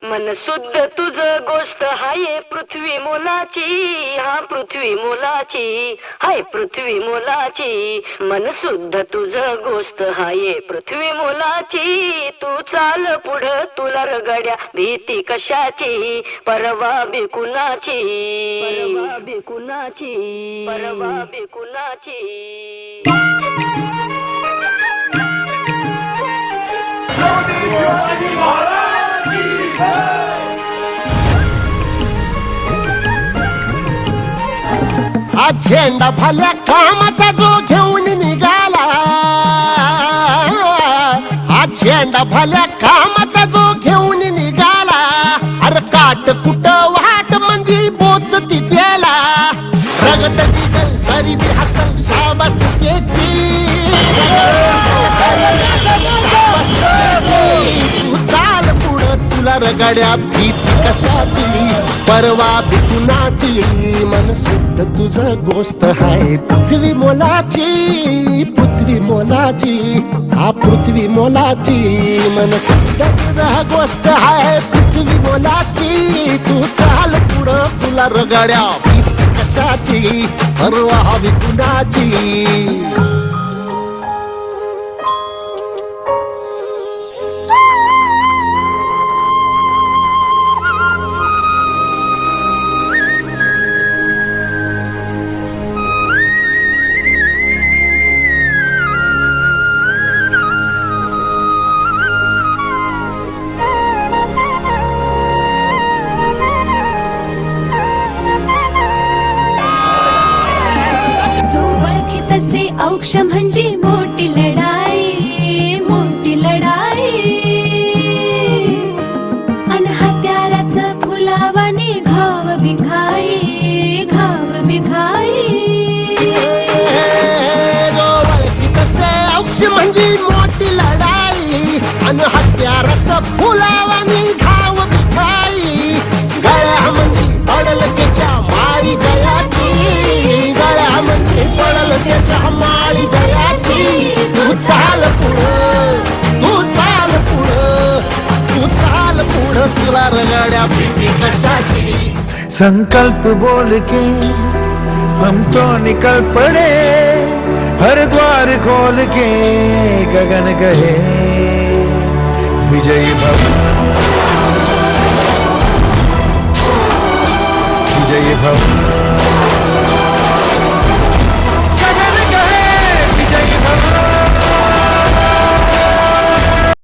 मन शुद्ध तुझ गोष्ट हाय पृथ्वी मोलाची, हा पृथ्वी मोलाची, हाय पृथ्वी मोलाची. मन शुद्ध तुझ गोष्ट हाय पृथ्वी मोलाची. तू चाल पुढं तुला रगड्या भीती कशाची, परवा बिकुनाची, परवा बिकुनाची, परवा बिकुनाची. आज झेंडा भल्या कामाचा जो घेऊन निघाला, आज झेंडा भल्या कामाचा जो घेऊन निघाला. अरे काट कुट वाट मंदी बोचती त्याला, रगत निघल तरी बी हसल शाबास त्याची. तू चाल पुढं तुला रगड्या भीती कशाची, परवा बिकुनाची. मन शुद्ध तुझं गोष्ट हाय पृथ्वी मोलाची, पृथ्वी मोलाची, हा पृथ्वी मोलाची. मन शुद्ध तुझं गोष्ट हाय पृथ्वी मोलाची. तू चाल पुढं तुला रगड्या भीती कशाची, परवा बिकुनाची. औक्ष म्हणजे मोठी लढाई, मोठी लढाई. अन हत्याराचं फुलावानी घाव बिघाई, घाव बिघाई. औक्ष म्हणजे मोठी लढाई, अन हत्याराचं फुलावानी घाव बिघाई. गळ्यामध्ये पडल त्याच्या माळी जयाची, गळ्यामध्ये पडल त्याच्या माळी जयाची. तू चाल पुढं, तू चाल पुढं, तू चाल पुढं तुला रगड्या भीती कशाची. संकल्प बोल के हम तो निकल पड़े, हर द्वार खोल के गगन गए. विजयी भव, विजयी भव.